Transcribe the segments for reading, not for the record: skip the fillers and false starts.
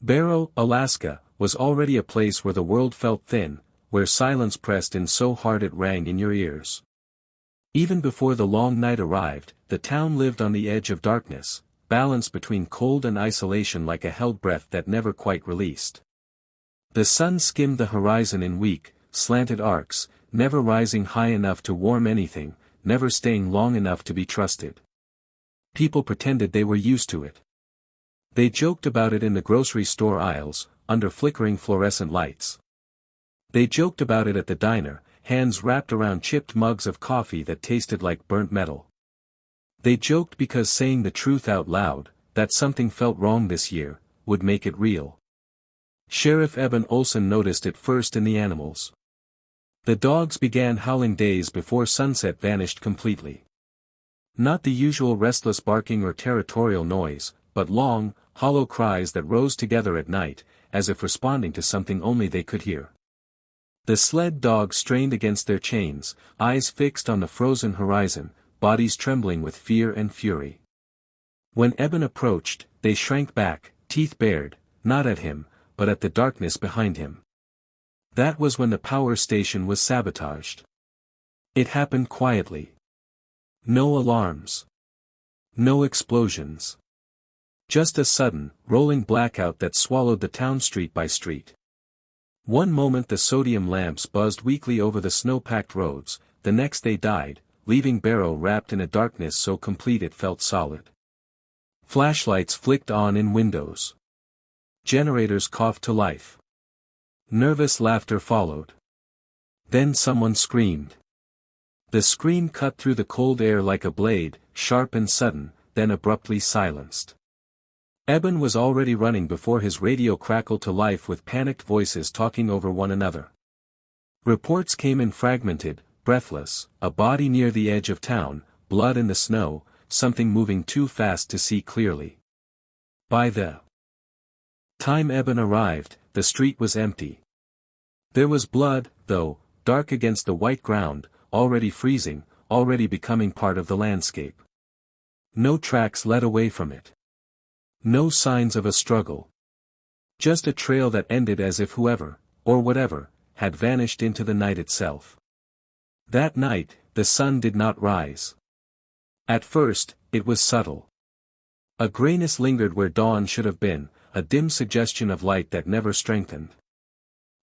Barrow, Alaska, was already a place where the world felt thin, where silence pressed in so hard it rang in your ears. Even before the long night arrived, the town lived on the edge of darkness, balanced between cold and isolation like a held breath that never quite released. The sun skimmed the horizon in weak, slanted arcs, never rising high enough to warm anything, never staying long enough to be trusted. People pretended they were used to it. They joked about it in the grocery store aisles, under flickering fluorescent lights. They joked about it at the diner, hands wrapped around chipped mugs of coffee that tasted like burnt metal. They joked because saying the truth out loud, that something felt wrong this year, would make it real. Sheriff Eben Olson noticed it first in the animals. The dogs began howling days before sunset vanished completely. Not the usual restless barking or territorial noise, but long, hollow cries that rose together at night, as if responding to something only they could hear. The sled dogs strained against their chains, eyes fixed on the frozen horizon, bodies trembling with fear and fury. When Eben approached, they shrank back, teeth bared, not at him, but at the darkness behind him. That was when the power station was sabotaged. It happened quietly. No alarms. No explosions. Just a sudden, rolling blackout that swallowed the town street by street. One moment the sodium lamps buzzed weakly over the snow-packed roads, the next they died, leaving Barrow wrapped in a darkness so complete it felt solid. Flashlights flicked on in windows. Generators coughed to life. Nervous laughter followed. Then someone screamed. The scream cut through the cold air like a blade, sharp and sudden, then abruptly silenced. Eben was already running before his radio crackled to life with panicked voices talking over one another. Reports came in fragmented, breathless, a body near the edge of town, blood in the snow, something moving too fast to see clearly. By the time Eben arrived, the street was empty. There was blood, though, dark against the white ground, already freezing, already becoming part of the landscape. No tracks led away from it. No signs of a struggle. Just a trail that ended as if whoever, or whatever, had vanished into the night itself. That night, the sun did not rise. At first, it was subtle. A grayness lingered where dawn should have been, a dim suggestion of light that never strengthened.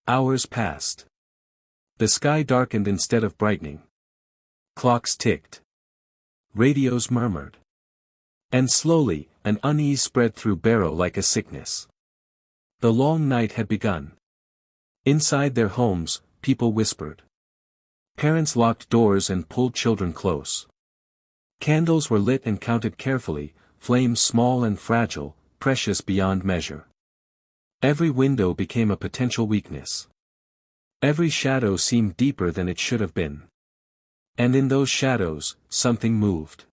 Hours passed. The sky darkened instead of brightening. Clocks ticked. Radios murmured. And slowly, an unease spread through Barrow like a sickness. The long night had begun. Inside their homes, people whispered. Parents locked doors and pulled children close. Candles were lit and counted carefully, flames small and fragile, precious beyond measure. Every window became a potential weakness. Every shadow seemed deeper than it should have been. And in those shadows, something moved.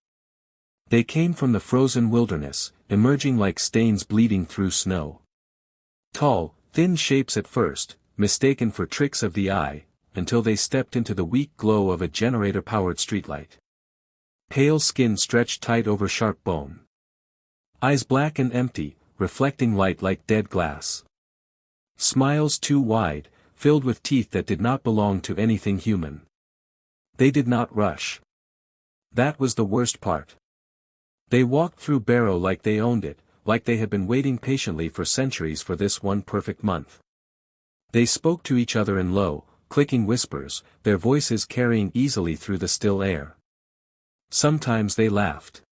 They came from the frozen wilderness, emerging like stains bleeding through snow. Tall, thin shapes at first, mistaken for tricks of the eye, until they stepped into the weak glow of a generator-powered streetlight. Pale skin stretched tight over sharp bone. Eyes black and empty, reflecting light like dead glass. Smiles too wide, filled with teeth that did not belong to anything human. They did not rush. That was the worst part. They walked through Barrow like they owned it, like they had been waiting patiently for centuries for this one perfect month. They spoke to each other in low, clicking whispers, their voices carrying easily through the still air. Sometimes they laughed.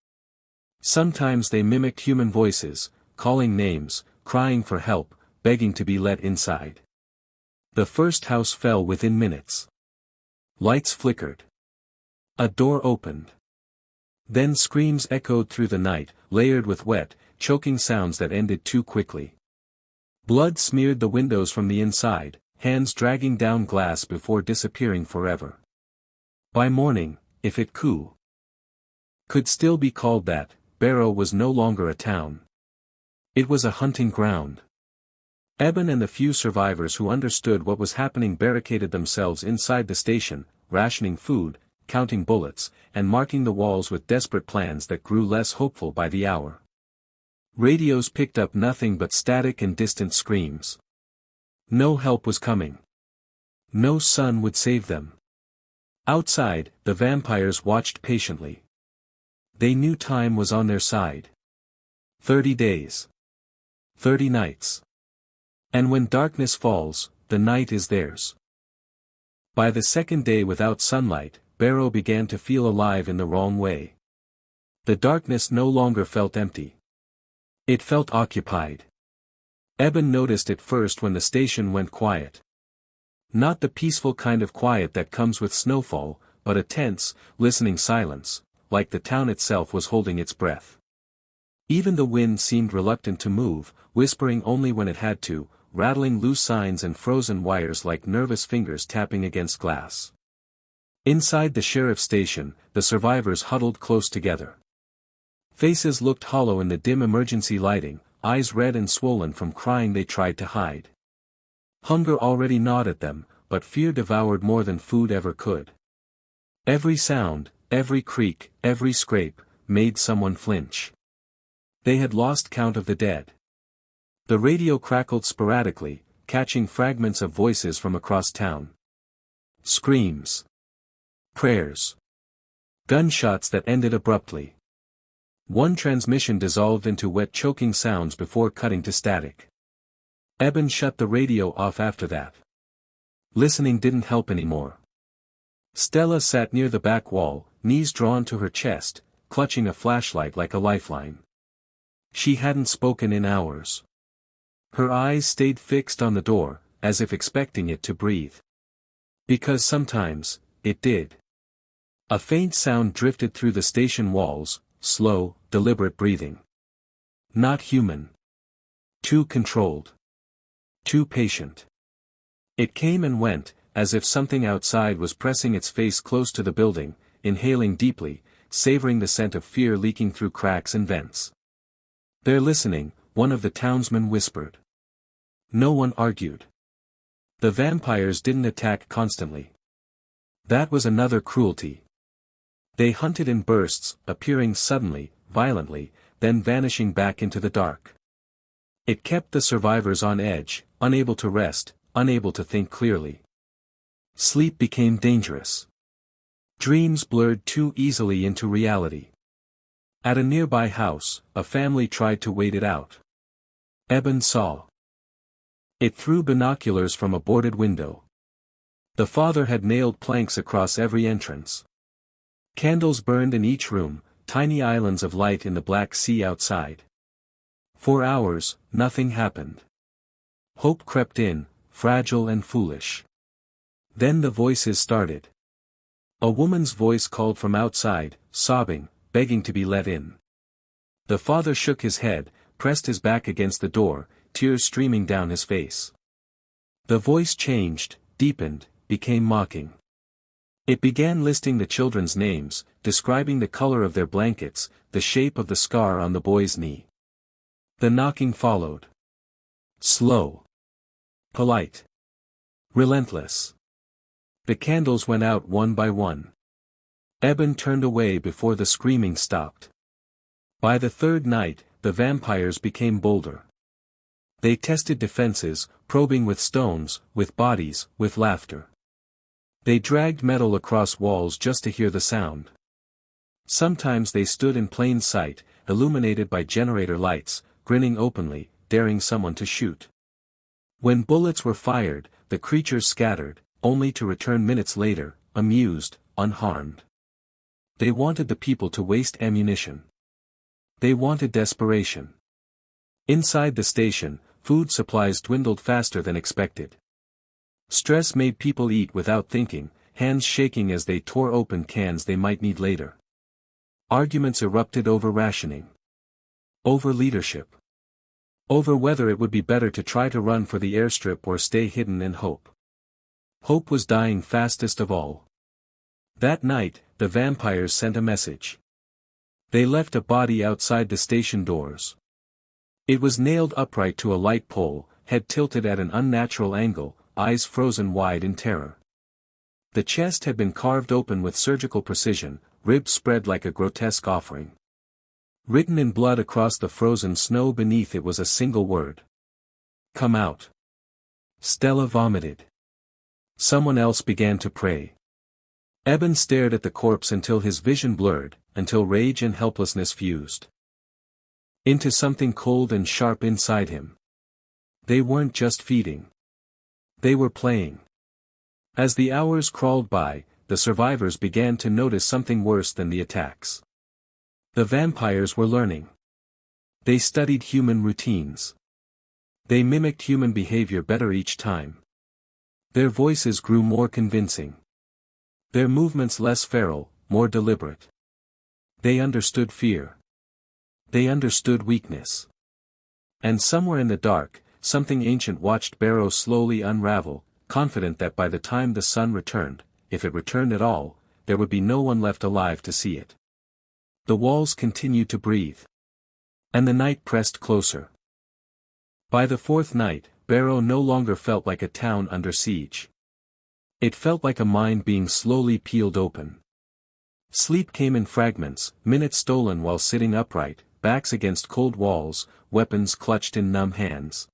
Sometimes they mimicked human voices, calling names, crying for help, begging to be let inside. The first house fell within minutes. Lights flickered. A door opened. Then screams echoed through the night, layered with wet, choking sounds that ended too quickly. Blood smeared the windows from the inside, hands dragging down glass before disappearing forever. By morning, if it could still be called that, Barrow was no longer a town. It was a hunting ground. Eben and the few survivors who understood what was happening barricaded themselves inside the station, rationing food, counting bullets, and marking the walls with desperate plans that grew less hopeful by the hour. Radios picked up nothing but static and distant screams. No help was coming. No sun would save them. Outside, the vampires watched patiently. They knew time was on their side. 30 days. 30 nights. And when darkness falls, the night is theirs. By the second day without sunlight, Barrow began to feel alive in the wrong way. The darkness no longer felt empty. It felt occupied. Eben noticed it first when the station went quiet. Not the peaceful kind of quiet that comes with snowfall, but a tense, listening silence, like the town itself was holding its breath. Even the wind seemed reluctant to move, whispering only when it had to, rattling loose signs and frozen wires like nervous fingers tapping against glass. Inside the sheriff's station, the survivors huddled close together. Faces looked hollow in the dim emergency lighting, eyes red and swollen from crying they tried to hide. Hunger already gnawed at them, but fear devoured more than food ever could. Every sound, every creak, every scrape, made someone flinch. They had lost count of the dead. The radio crackled sporadically, catching fragments of voices from across town. Screams. Prayers. Gunshots that ended abruptly. One transmission dissolved into wet choking sounds before cutting to static. Eben shut the radio off after that. Listening didn't help anymore. Stella sat near the back wall, knees drawn to her chest, clutching a flashlight like a lifeline. She hadn't spoken in hours. Her eyes stayed fixed on the door, as if expecting it to breathe. Because sometimes, it did. A faint sound drifted through the station walls, slow, deliberate breathing. Not human. Too controlled. Too patient. It came and went, as if something outside was pressing its face close to the building, inhaling deeply, savoring the scent of fear leaking through cracks and vents. "They're listening," one of the townsmen whispered. No one argued. The vampires didn't attack constantly. That was another cruelty. They hunted in bursts, appearing suddenly, violently, then vanishing back into the dark. It kept the survivors on edge, unable to rest, unable to think clearly. Sleep became dangerous. Dreams blurred too easily into reality. At a nearby house, a family tried to wait it out. Eben saw it through binoculars from a boarded window. The father had nailed planks across every entrance. Candles burned in each room, tiny islands of light in the black sea outside. For hours, nothing happened. Hope crept in, fragile and foolish. Then the voices started. A woman's voice called from outside, sobbing, begging to be let in. The father shook his head, pressed his back against the door, tears streaming down his face. The voice changed, deepened, became mocking. It began listing the children's names, describing the color of their blankets, the shape of the scar on the boy's knee. The knocking followed. Slow. Polite. Relentless. The candles went out one by one. Eben turned away before the screaming stopped. By the third night, the vampires became bolder. They tested defenses, probing with stones, with bodies, with laughter. They dragged metal across walls just to hear the sound. Sometimes they stood in plain sight, illuminated by generator lights, grinning openly, daring someone to shoot. When bullets were fired, the creatures scattered, only to return minutes later, amused, unharmed. They wanted the people to waste ammunition. They wanted desperation. Inside the station, food supplies dwindled faster than expected. Stress made people eat without thinking, hands shaking as they tore open cans they might need later. Arguments erupted over rationing. Over leadership. Over whether it would be better to try to run for the airstrip or stay hidden in hope. Hope was dying fastest of all. That night, the vampires sent a message. They left a body outside the station doors. It was nailed upright to a light pole, head tilted at an unnatural angle, eyes frozen wide in terror. The chest had been carved open with surgical precision, ribs spread like a grotesque offering. Written in blood across the frozen snow beneath it was a single word. Come out. Stella vomited. Someone else began to pray. Eben stared at the corpse until his vision blurred, until rage and helplessness fused into something cold and sharp inside him. They weren't just feeding. They were playing. As the hours crawled by, the survivors began to notice something worse than the attacks. The vampires were learning. They studied human routines. They mimicked human behavior better each time. Their voices grew more convincing. Their movements less feral, more deliberate. They understood fear. They understood weakness. And somewhere in the dark, something ancient watched Barrow slowly unravel, confident that by the time the sun returned, if it returned at all, there would be no one left alive to see it. The walls continued to breathe. And the night pressed closer. By the fourth night, Barrow no longer felt like a town under siege. It felt like a mind being slowly peeled open. Sleep came in fragments, minutes stolen while sitting upright, backs against cold walls, weapons clutched in numb hands.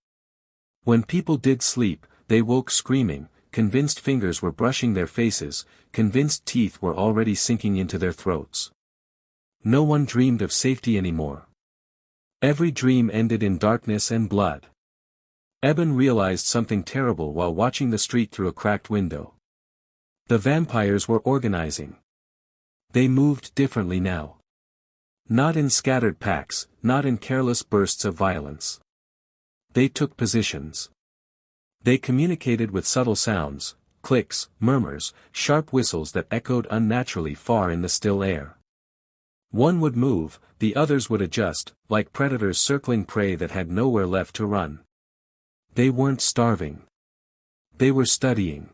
When people did sleep, they woke screaming, convinced fingers were brushing their faces, convinced teeth were already sinking into their throats. No one dreamed of safety anymore. Every dream ended in darkness and blood. Eben realized something terrible while watching the street through a cracked window. The vampires were organizing. They moved differently now. Not in scattered packs, not in careless bursts of violence. They took positions. They communicated with subtle sounds, clicks, murmurs, sharp whistles that echoed unnaturally far in the still air. One would move, the others would adjust, like predators circling prey that had nowhere left to run. They weren't starving. They were studying.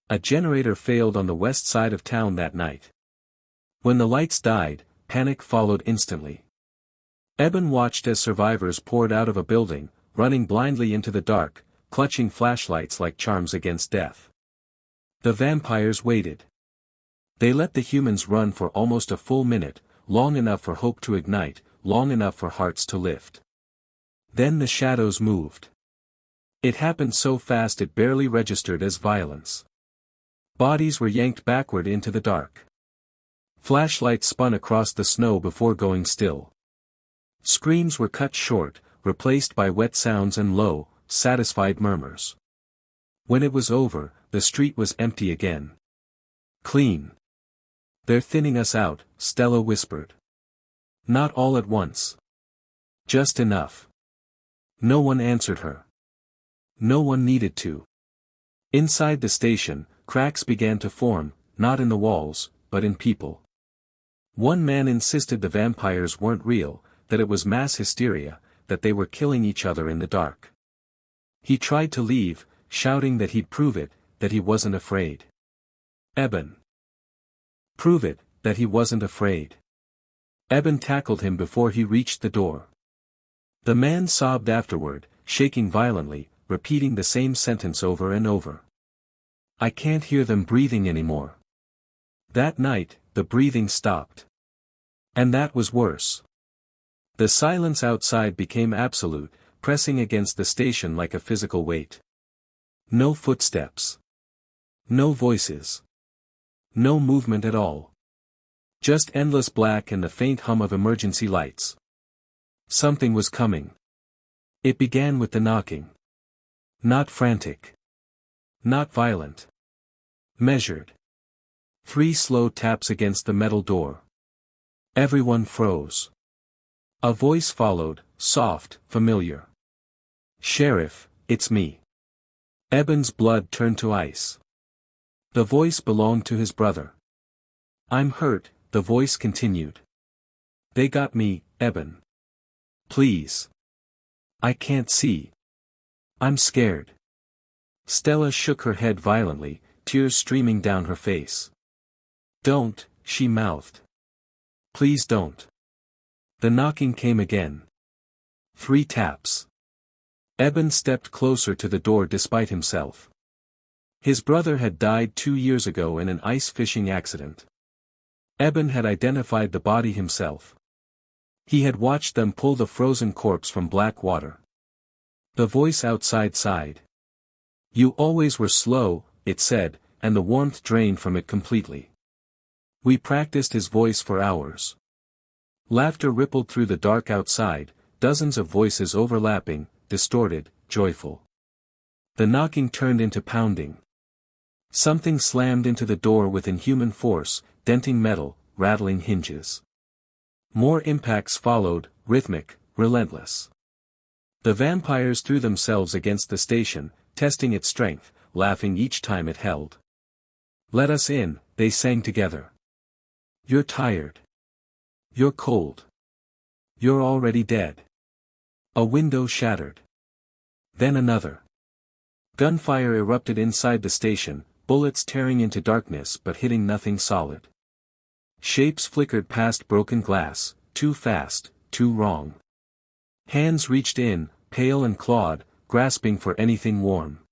A generator failed on the west side of town that night. When the lights died, panic followed instantly. Eben watched as survivors poured out of a building, running blindly into the dark, clutching flashlights like charms against death. The vampires waited. They let the humans run for almost a full minute, long enough for hope to ignite, long enough for hearts to lift. Then the shadows moved. It happened so fast it barely registered as violence. Bodies were yanked backward into the dark. Flashlights spun across the snow before going still. Screams were cut short, replaced by wet sounds and low, satisfied murmurs. When it was over, the street was empty again. Clean. They're thinning us out, Stella whispered. Not all at once. Just enough. No one answered her. No one needed to. Inside the station, cracks began to form, not in the walls, but in people. One man insisted the vampires weren't real, that it was mass hysteria, that they were killing each other in the dark. He tried to leave, shouting that he'd prove it, that he wasn't afraid. Eben. Prove it, that he wasn't afraid. Eben tackled him before he reached the door. The man sobbed afterward, shaking violently, repeating the same sentence over and over. I can't hear them breathing anymore. That night, the breathing stopped. And that was worse. The silence outside became absolute, pressing against the station like a physical weight. No footsteps. No voices. No movement at all. Just endless black and the faint hum of emergency lights. Something was coming. It began with the knocking. Not frantic. Not violent. Measured. 3 slow taps against the metal door. Everyone froze. A voice followed, soft, familiar. Sheriff, it's me. Eben's blood turned to ice. The voice belonged to his brother. I'm hurt, the voice continued. They got me, Eben. Please. I can't see. I'm scared. Stella shook her head violently, tears streaming down her face. Don't, she mouthed. Please don't. The knocking came again. 3 taps. Eben stepped closer to the door despite himself. His brother had died 2 years ago in an ice fishing accident. Eben had identified the body himself. He had watched them pull the frozen corpse from black water. The voice outside sighed. "You always were slow," it said, and the warmth drained from it completely. We practiced his voice for hours. Laughter rippled through the dark outside, dozens of voices overlapping, distorted, joyful. The knocking turned into pounding. Something slammed into the door with inhuman force, denting metal, rattling hinges. More impacts followed, rhythmic, relentless. The vampires threw themselves against the station, testing its strength, laughing each time it held. "Let us in," they sang together. "You're tired. You're cold. You're already dead." A window shattered. Then another. Gunfire erupted inside the station, bullets tearing into darkness but hitting nothing solid. Shapes flickered past broken glass, too fast, too wrong. Hands reached in, pale and clawed, grasping for anything warm.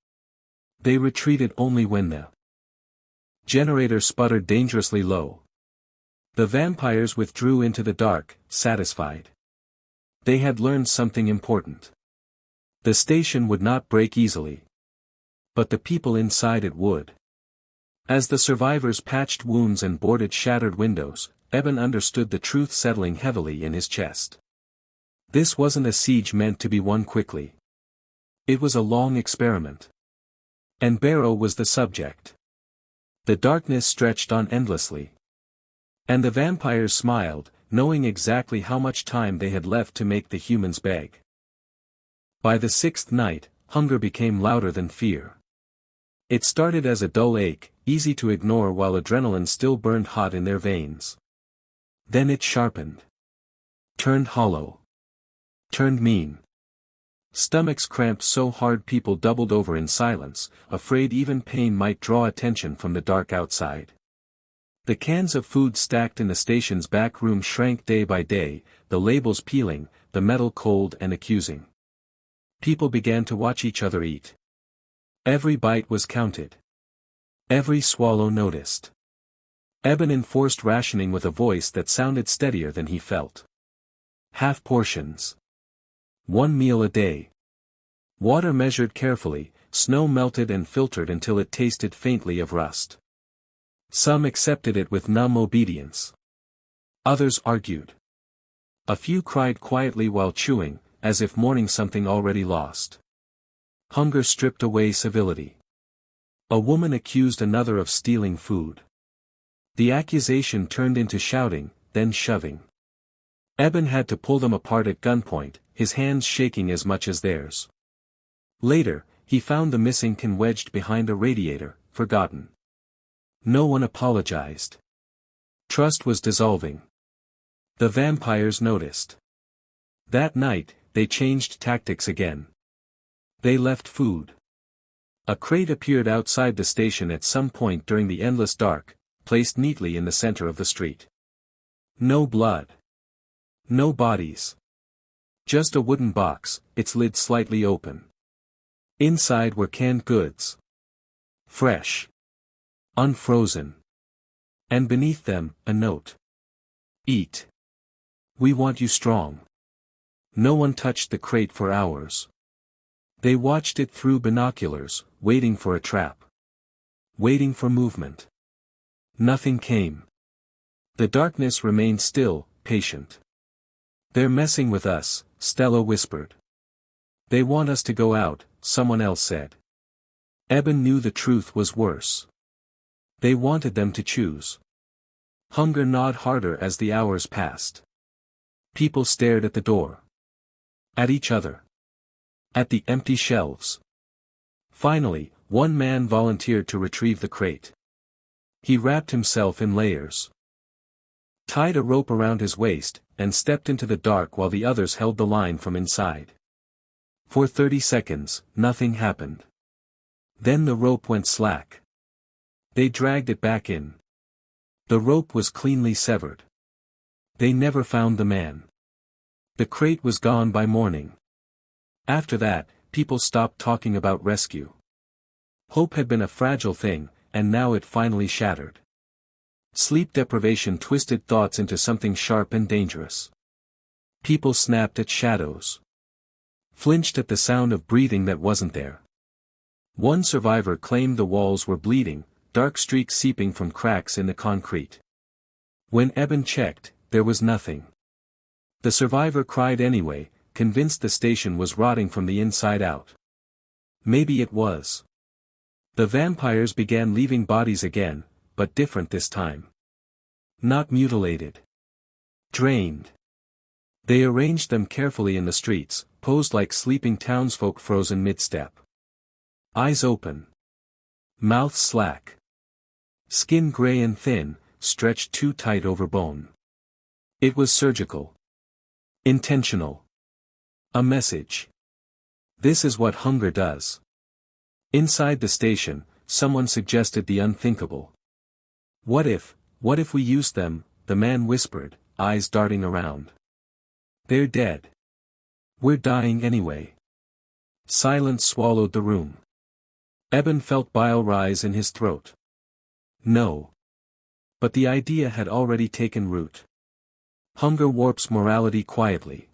They retreated only when the generator sputtered dangerously low. The vampires withdrew into the dark, satisfied. They had learned something important. The station would not break easily. But the people inside it would. As the survivors patched wounds and boarded shattered windows, Eben understood the truth settling heavily in his chest. This wasn't a siege meant to be won quickly. It was a long experiment. And Barrow was the subject. The darkness stretched on endlessly. And the vampires smiled, knowing exactly how much time they had left to make the humans beg. By the sixth night, hunger became louder than fear. It started as a dull ache, easy to ignore while adrenaline still burned hot in their veins. Then it sharpened. Turned hollow. Turned mean. Stomachs cramped so hard people doubled over in silence, afraid even pain might draw attention from the dark outside. The cans of food stacked in the station's back room shrank day by day, the labels peeling, the metal cold and accusing. People began to watch each other eat. Every bite was counted. Every swallow noticed. Eben enforced rationing with a voice that sounded steadier than he felt. Half portions. 1 meal a day. Water measured carefully, snow melted and filtered until it tasted faintly of rust. Some accepted it with numb obedience. Others argued. A few cried quietly while chewing, as if mourning something already lost. Hunger stripped away civility. A woman accused another of stealing food. The accusation turned into shouting, then shoving. Eben had to pull them apart at gunpoint, his hands shaking as much as theirs. Later, he found the missing can wedged behind a radiator, forgotten. No one apologized. Trust was dissolving. The vampires noticed. That night, they changed tactics again. They left food. A crate appeared outside the station at some point during the endless dark, placed neatly in the center of the street. No blood. No bodies. Just a wooden box, its lid slightly open. Inside were canned goods. Fresh. Unfrozen. And beneath them, a note. Eat. We want you strong. No one touched the crate for hours. They watched it through binoculars, waiting for a trap. Waiting for movement. Nothing came. The darkness remained still, patient. They're messing with us, Stella whispered. They want us to go out, someone else said. Eben knew the truth was worse. They wanted them to choose. Hunger gnawed harder as the hours passed. People stared at the door. At each other. At the empty shelves. Finally, one man volunteered to retrieve the crate. He wrapped himself in layers. Tied a rope around his waist, and stepped into the dark while the others held the line from inside. For 30 seconds, nothing happened. Then the rope went slack. They dragged it back in. The rope was cleanly severed. They never found the man. The crate was gone by morning. After that, people stopped talking about rescue. Hope had been a fragile thing, and now it finally shattered. Sleep deprivation twisted thoughts into something sharp and dangerous. People snapped at shadows. Flinched at the sound of breathing that wasn't there. One survivor claimed the walls were bleeding, dark streaks seeping from cracks in the concrete. When Eben checked, there was nothing. The survivor cried anyway, convinced the station was rotting from the inside out. Maybe it was. The vampires began leaving bodies again, but different this time. Not mutilated. Drained. They arranged them carefully in the streets, posed like sleeping townsfolk frozen mid-step. Eyes open. Mouth slack. Skin gray and thin, stretched too tight over bone. It was surgical. Intentional. A message. This is what hunger does. Inside the station, someone suggested the unthinkable. What if we used them, the man whispered, eyes darting around. They're dead. We're dying anyway. Silence swallowed the room. Eben felt bile rise in his throat. No. But the idea had already taken root. Hunger warps morality quietly.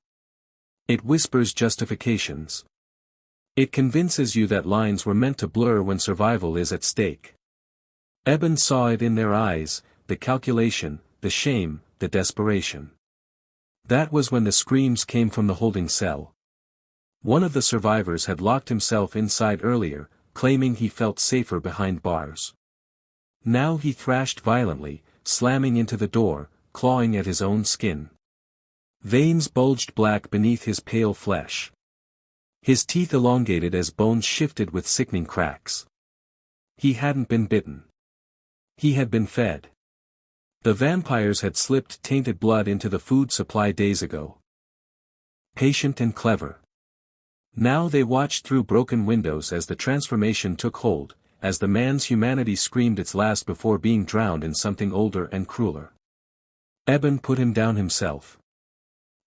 It whispers justifications. It convinces you that lines were meant to blur when survival is at stake. Eben saw it in their eyes, the calculation, the shame, the desperation. That was when the screams came from the holding cell. One of the survivors had locked himself inside earlier, claiming he felt safer behind bars. Now he thrashed violently, slamming into the door, clawing at his own skin. Veins bulged black beneath his pale flesh. His teeth elongated as bones shifted with sickening cracks. He hadn't been bitten. He had been fed. The vampires had slipped tainted blood into the food supply days ago. Patient and clever. Now they watched through broken windows as the transformation took hold, as the man's humanity screamed its last before being drowned in something older and crueler. Eben put him down himself.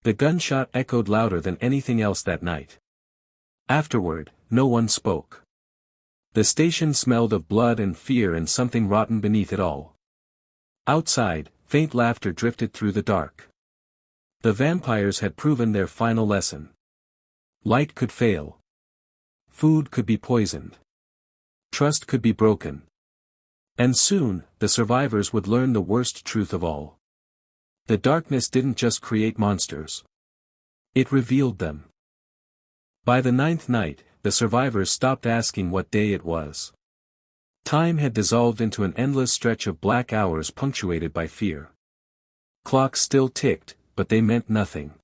The gunshot echoed louder than anything else that night. Afterward, no one spoke. The station smelled of blood and fear and something rotten beneath it all. Outside, faint laughter drifted through the dark. The vampires had proven their final lesson. Light could fail. Food could be poisoned. Trust could be broken. And soon, the survivors would learn the worst truth of all. The darkness didn't just create monsters. It revealed them. By the 9th night, the survivors stopped asking what day it was. Time had dissolved into an endless stretch of black hours punctuated by fear. Clocks still ticked, but they meant nothing.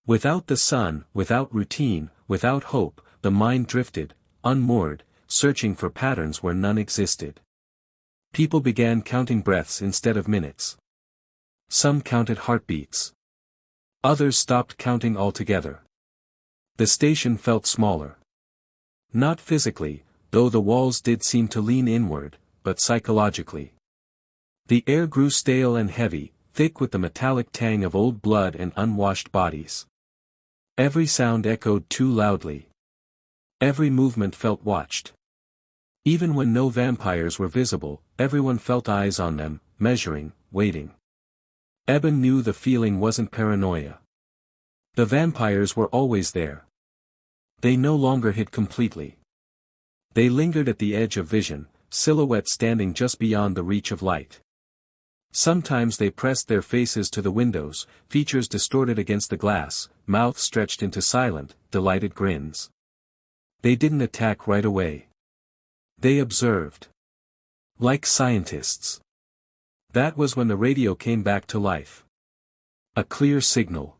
Without the sun, without routine, without hope, the mind drifted, unmoored, searching for patterns where none existed. People began counting breaths instead of minutes. Some counted heartbeats. Others stopped counting altogether. The station felt smaller. Not physically, though the walls did seem to lean inward, but psychologically. The air grew stale and heavy, thick with the metallic tang of old blood and unwashed bodies. Every sound echoed too loudly. Every movement felt watched. Even when no vampires were visible, everyone felt eyes on them, measuring, waiting. Eben knew the feeling wasn't paranoia. The vampires were always there. They no longer hid completely. They lingered at the edge of vision, silhouettes standing just beyond the reach of light. Sometimes they pressed their faces to the windows, features distorted against the glass, mouths stretched into silent, delighted grins. They didn't attack right away. They observed. Like scientists. That was when the radio came back to life. A clear signal.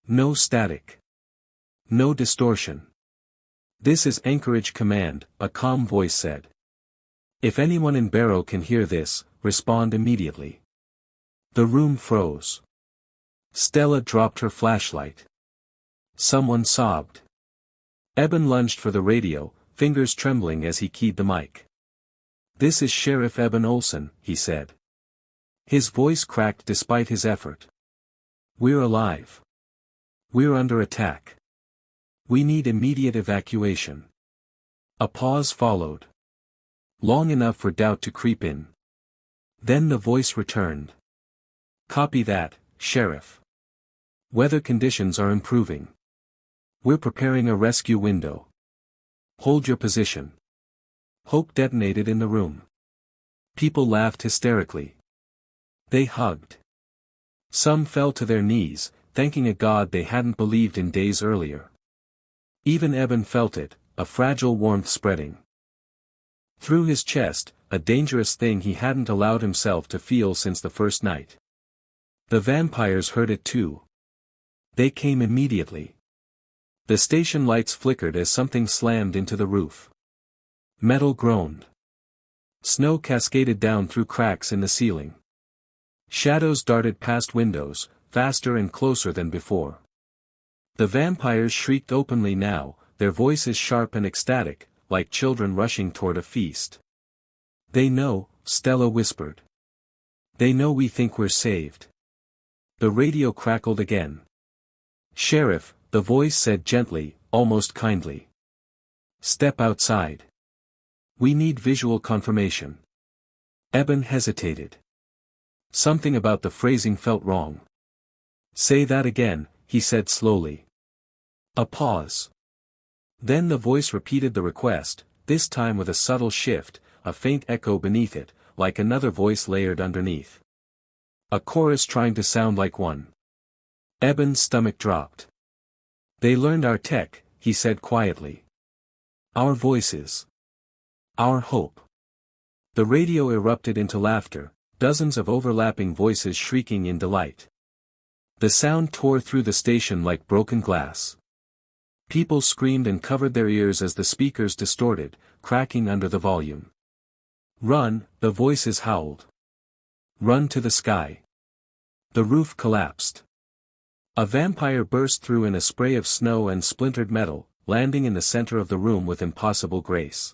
No static. No distortion. "This is Anchorage Command," a calm voice said. "If anyone in Barrow can hear this, respond immediately." The room froze. Stella dropped her flashlight. Someone sobbed. Eben lunged for the radio, fingers trembling as he keyed the mic. "This is Sheriff Eben Olson," he said. His voice cracked despite his effort. "We're alive. We're under attack. We need immediate evacuation." A pause followed. Long enough for doubt to creep in. Then the voice returned. "Copy that, Sheriff. Weather conditions are improving. We're preparing a rescue window. Hold your position. Hope detonated in the room. People laughed hysterically. They hugged. Some fell to their knees, thanking a god they hadn't believed in days earlier. Even Eben felt it, a fragile warmth spreading through his chest, a dangerous thing he hadn't allowed himself to feel since the first night. The vampires heard it too. They came immediately. The station lights flickered as something slammed into the roof. Metal groaned. Snow cascaded down through cracks in the ceiling. Shadows darted past windows, faster and closer than before. The vampires shrieked openly now, their voices sharp and ecstatic, like children rushing toward a feast. "They know," Stella whispered. "They know we think we're saved." The radio crackled again. "Sheriff," the voice said gently, almost kindly. "Step outside. We need visual confirmation." Eben hesitated. Something about the phrasing felt wrong. "Say that again," he said slowly. A pause. Then the voice repeated the request, this time with a subtle shift, a faint echo beneath it, like another voice layered underneath. A chorus trying to sound like one. Eben's stomach dropped. "They learned our tech," he said quietly. "Our voices. Our hope." The radio erupted into laughter, dozens of overlapping voices shrieking in delight. The sound tore through the station like broken glass. People screamed and covered their ears as the speakers distorted, cracking under the volume. "Run," the voices howled. "Run to the sky." The roof collapsed. A vampire burst through in a spray of snow and splintered metal, landing in the center of the room with impossible grace.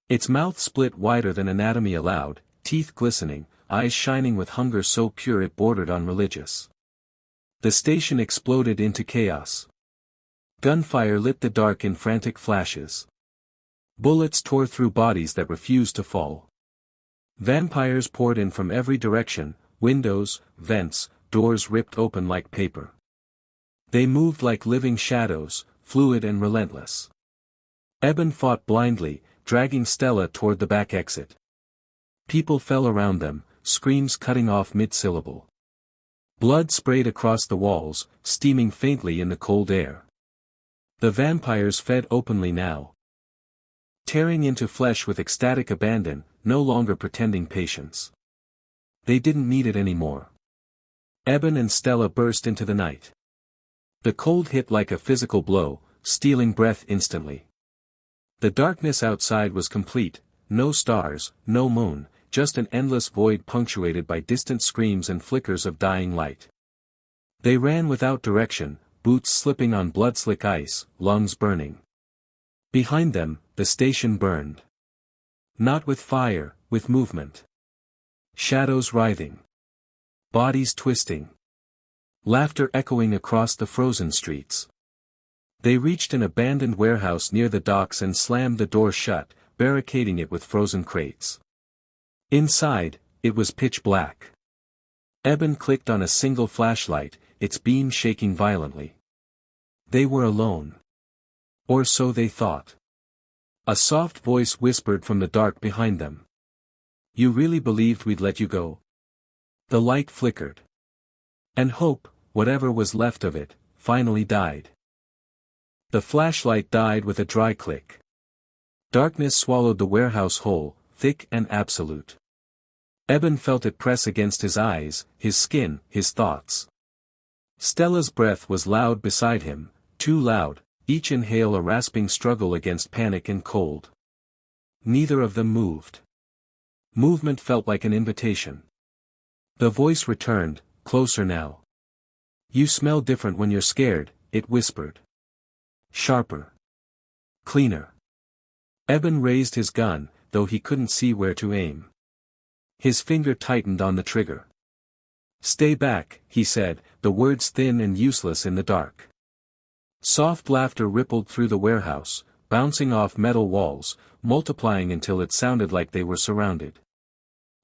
Its mouth split wider than anatomy allowed, teeth glistening, eyes shining with hunger so pure it bordered on religious. The station exploded into chaos. Gunfire lit the dark in frantic flashes. Bullets tore through bodies that refused to fall. Vampires poured in from every direction, windows, vents, doors ripped open like paper. They moved like living shadows, fluid and relentless. Eben fought blindly, dragging Stella toward the back exit. People fell around them, screams cutting off mid-syllable. Blood sprayed across the walls, steaming faintly in the cold air. The vampires fed openly now. Tearing into flesh with ecstatic abandon, no longer pretending patience. They didn't need it anymore. Eben and Stella burst into the night. The cold hit like a physical blow, stealing breath instantly. The darkness outside was complete, no stars, no moon, just an endless void punctuated by distant screams and flickers of dying light. They ran without direction, boots slipping on blood-slick ice, lungs burning. Behind them, the station burned. Not with fire, with movement. Shadows writhing. Bodies twisting. Laughter echoing across the frozen streets. They reached an abandoned warehouse near the docks and slammed the door shut, barricading it with frozen crates. Inside, it was pitch black. Eben clicked on a single flashlight, its beam shaking violently. They were alone. Or so they thought. A soft voice whispered from the dark behind them. "You really believed we'd let you go?" The light flickered. And hope, whatever was left of it, finally died. The flashlight died with a dry click. Darkness swallowed the warehouse whole, thick and absolute. Eben felt it press against his eyes, his skin, his thoughts. Stella's breath was loud beside him, too loud, each inhale a rasping struggle against panic and cold. Neither of them moved. Movement felt like an invitation. The voice returned, closer now. "You smell different when you're scared," it whispered. Sharper. Cleaner. Eben raised his gun, though he couldn't see where to aim. His finger tightened on the trigger. "Stay back," he said, the words thin and useless in the dark. Soft laughter rippled through the warehouse, bouncing off metal walls, multiplying until it sounded like they were surrounded.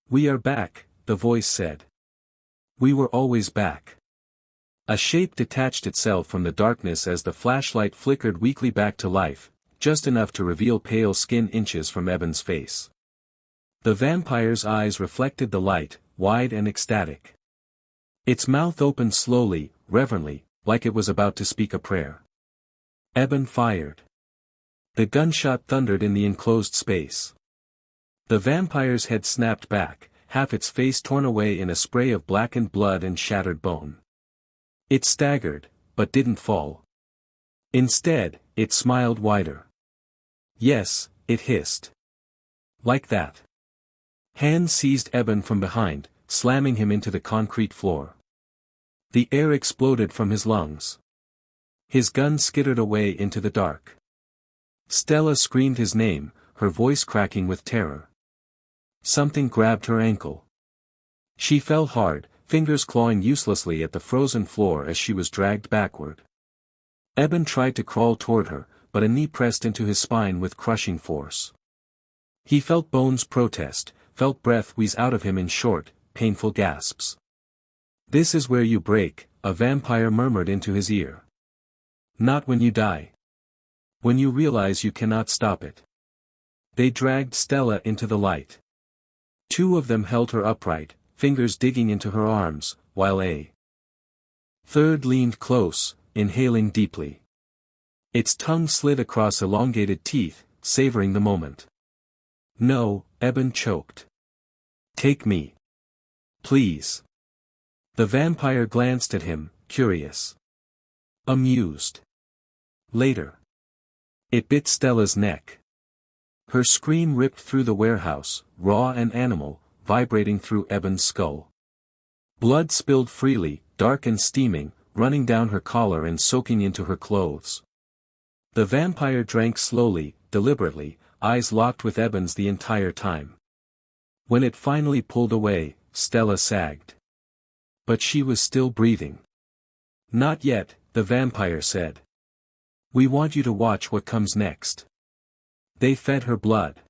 "We are back," the voice said. "We were always back." A shape detached itself from the darkness as the flashlight flickered weakly back to life, just enough to reveal pale skin inches from Eben's face. The vampire's eyes reflected the light, wide and ecstatic. Its mouth opened slowly, reverently, like it was about to speak a prayer. Eben fired. The gunshot thundered in the enclosed space. The vampire's head snapped back, half its face torn away in a spray of blackened blood and shattered bone. It staggered, but didn't fall. Instead, it smiled wider. Yes, it hissed. Like that. Hands seized Eben from behind, slamming him into the concrete floor. The air exploded from his lungs. His gun skittered away into the dark. Stella screamed his name, her voice cracking with terror. Something grabbed her ankle. She fell hard, fingers clawing uselessly at the frozen floor as she was dragged backward. Eben tried to crawl toward her, but a knee pressed into his spine with crushing force. He felt bones protest, felt breath wheeze out of him in short, painful gasps. "This is where you break," a vampire murmured into his ear. "Not when you die. When you realize you cannot stop it." They dragged Stella into the light. Two of them held her upright, fingers digging into her arms, while a third leaned close, inhaling deeply. Its tongue slid across elongated teeth, savoring the moment. "No," Eben choked. "Take me. Please." The vampire glanced at him, curious. Amused. Later. It bit Stella's neck. Her scream ripped through the warehouse, raw and animal, vibrating through Eben's skull. Blood spilled freely, dark and steaming, running down her collar and soaking into her clothes. The vampire drank slowly, deliberately, eyes locked with Eben's the entire time. When it finally pulled away, Stella sagged. But she was still breathing. "Not yet," the vampire said. "We want you to watch what comes next." They fed her blood.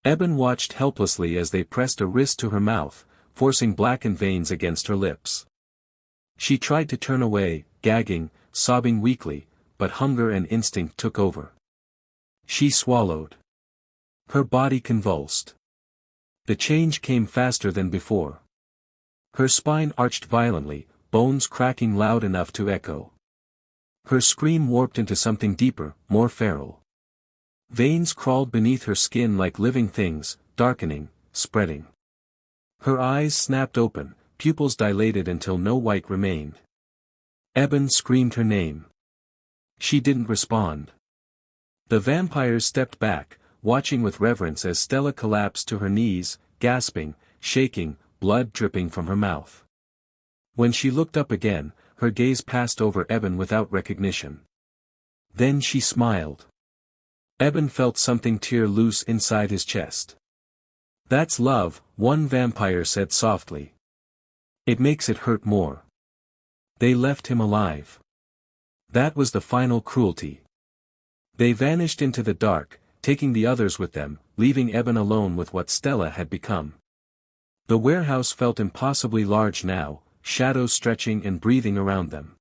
Eben watched helplessly as they pressed a wrist to her mouth, forcing blackened veins against her lips. She tried to turn away, gagging, sobbing weakly, but hunger and instinct took over. She swallowed. Her body convulsed. The change came faster than before. Her spine arched violently, bones cracking loud enough to echo. Her scream warped into something deeper, more feral. Veins crawled beneath her skin like living things, darkening, spreading. Her eyes snapped open, pupils dilated until no white remained. Eben screamed her name. She didn't respond. The vampires stepped back, watching with reverence as Stella collapsed to her knees, gasping, shaking, blood dripping from her mouth. When she looked up again, her gaze passed over Eben without recognition. Then she smiled. Eben felt something tear loose inside his chest. "That's love," one vampire said softly. "It makes it hurt more." They left him alive. That was the final cruelty. They vanished into the dark, taking the others with them, leaving Eben alone with what Stella had become. The warehouse felt impossibly large now, shadows stretching and breathing around them.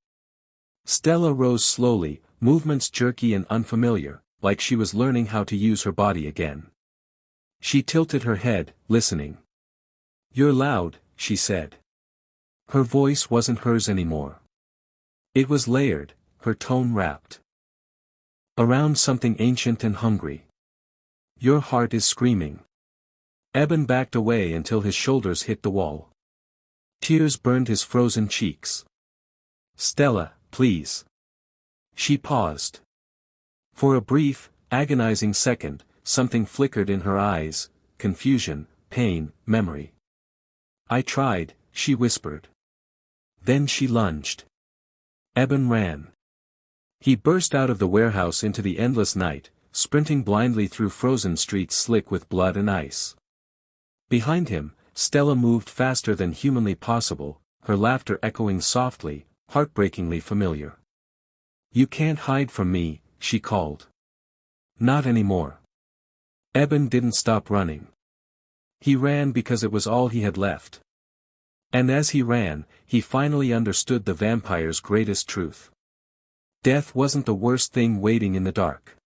Stella rose slowly, movements jerky and unfamiliar, like she was learning how to use her body again. She tilted her head, listening. "You're loud," she said. Her voice wasn't hers anymore. It was layered, her tone wrapped around something ancient and hungry. "Your heart is screaming." Eben backed away until his shoulders hit the wall. Tears burned his frozen cheeks. "Stella, please." She paused. For a brief, agonizing second, something flickered in her eyes, confusion, pain, memory. "I tried," she whispered. Then she lunged. Eben ran. He burst out of the warehouse into the endless night, sprinting blindly through frozen streets slick with blood and ice. Behind him, Stella moved faster than humanly possible, her laughter echoing softly, heartbreakingly familiar. "You can't hide from me," she called. "Not anymore." Eben didn't stop running. He ran because it was all he had left. And as he ran, he finally understood the vampire's greatest truth. Death wasn't the worst thing waiting in the dark.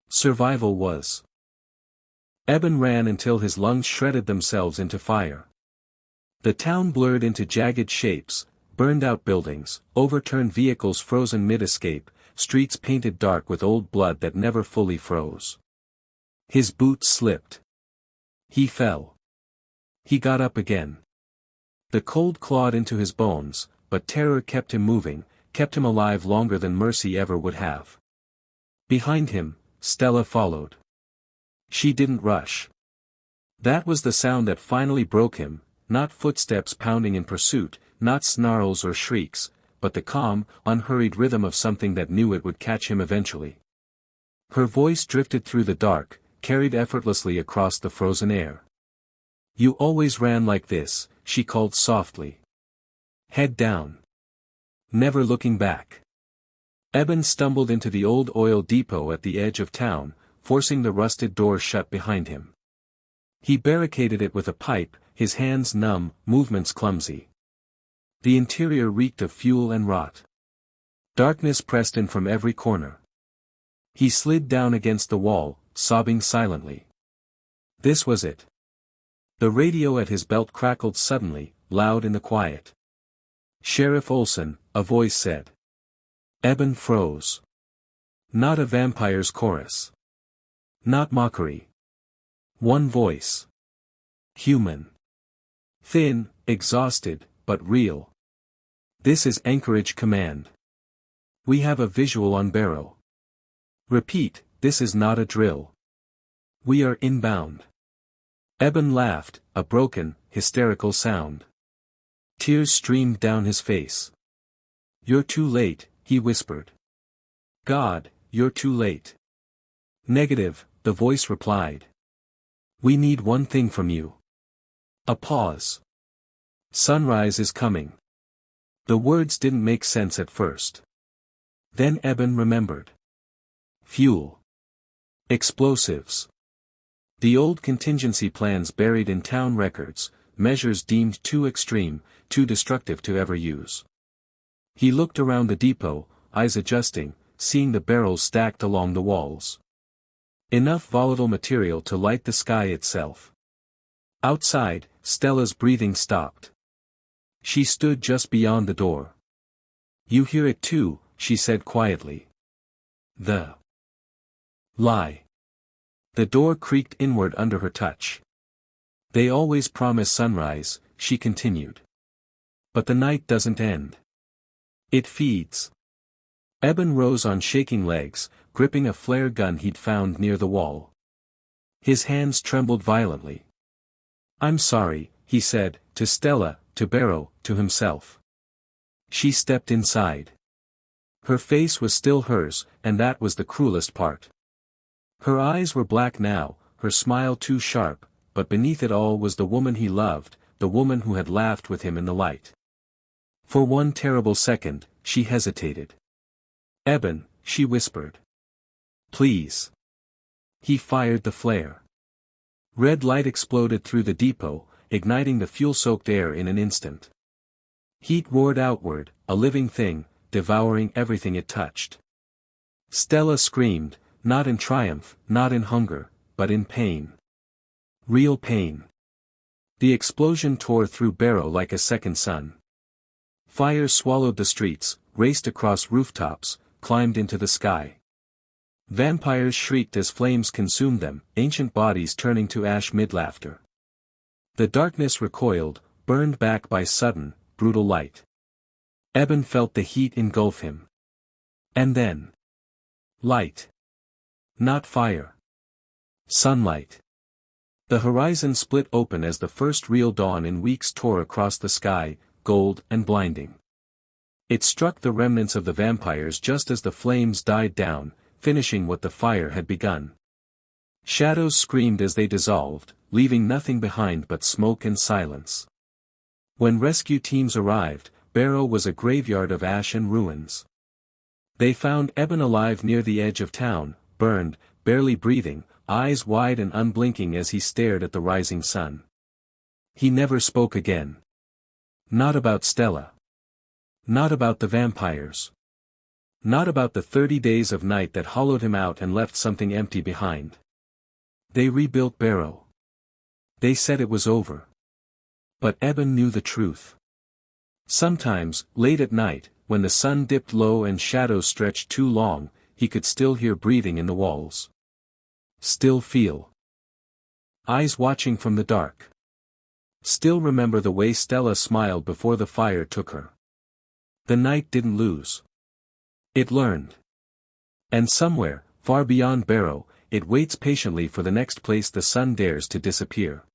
Survival was. Eben ran until his lungs shredded themselves into fire. The town blurred into jagged shapes, burned-out buildings, overturned vehicles frozen mid-escape, streets painted dark with old blood that never fully froze. His boots slipped. He fell. He got up again. The cold clawed into his bones, but terror kept him moving, kept him alive longer than mercy ever would have. Behind him, Stella followed. She didn't rush. That was the sound that finally broke him, not footsteps pounding in pursuit, not snarls or shrieks, but the calm, unhurried rhythm of something that knew it would catch him eventually. Her voice drifted through the dark, carried effortlessly across the frozen air. "You always ran like this," she called softly. "Head down. Never looking back." Eben stumbled into the old oil depot at the edge of town, forcing the rusted door shut behind him. He barricaded it with a pipe, his hands numb, movements clumsy. The interior reeked of fuel and rot. Darkness pressed in from every corner. He slid down against the wall, sobbing silently. This was it. The radio at his belt crackled suddenly, loud in the quiet. "Sheriff Olson," a voice said. Eben froze. Not a vampire's chorus. Not mockery. One voice. Human. Thin, exhausted, but real. "This is Anchorage Command. We have a visual on Barrow. Repeat, this is not a drill. We are inbound." Eben laughed, a broken, hysterical sound. Tears streamed down his face. "You're too late," he whispered. "God, you're too late." "Negative," the voice replied. "We need one thing from you." A pause. "Sunrise is coming." The words didn't make sense at first. Then Eben remembered. Fuel. Explosives. The old contingency plans buried in town records, measures deemed too extreme, too destructive to ever use. He looked around the depot, eyes adjusting, seeing the barrels stacked along the walls. Enough volatile material to light the sky itself. Outside, Stella's breathing stopped. She stood just beyond the door. "You hear it too," she said quietly. "The lie." The door creaked inward under her touch. "They always promise sunrise," she continued. "But the night doesn't end. It feeds." Eben rose on shaking legs, gripping a flare gun he'd found near the wall. His hands trembled violently. "I'm sorry," he said, to Stella, to Barrow, to himself. She stepped inside. Her face was still hers, and that was the cruelest part. Her eyes were black now, her smile too sharp, but beneath it all was the woman he loved, the woman who had laughed with him in the light. For one terrible second, she hesitated. "Eben," she whispered. "Please." He fired the flare. Red light exploded through the depot, igniting the fuel-soaked air in an instant. Heat roared outward, a living thing, devouring everything it touched. Stella screamed, not in triumph, not in hunger, but in pain. Real pain. The explosion tore through Barrow like a second sun. Fire swallowed the streets, raced across rooftops, climbed into the sky. Vampires shrieked as flames consumed them, ancient bodies turning to ash mid-laughter. The darkness recoiled, burned back by sudden, brutal light. Eben felt the heat engulf him. And then. Light. Not fire. Sunlight. The horizon split open as the first real dawn in weeks tore across the sky, gold and blinding. It struck the remnants of the vampires just as the flames died down, finishing what the fire had begun. Shadows screamed as they dissolved, leaving nothing behind but smoke and silence. When rescue teams arrived, Barrow was a graveyard of ash and ruins. They found Eben alive near the edge of town, burned, barely breathing, eyes wide and unblinking as he stared at the rising sun. He never spoke again. Not about Stella. Not about the vampires. Not about the 30 days of night that hollowed him out and left something empty behind. They rebuilt Barrow. They said it was over. But Eben knew the truth. Sometimes, late at night, when the sun dipped low and shadows stretched too long, he could still hear breathing in the walls. Still feel eyes watching from the dark. Still remember the way Stella smiled before the fire took her. The night didn't lose. It learned. And somewhere, far beyond Barrow, it waits patiently for the next place the sun dares to disappear.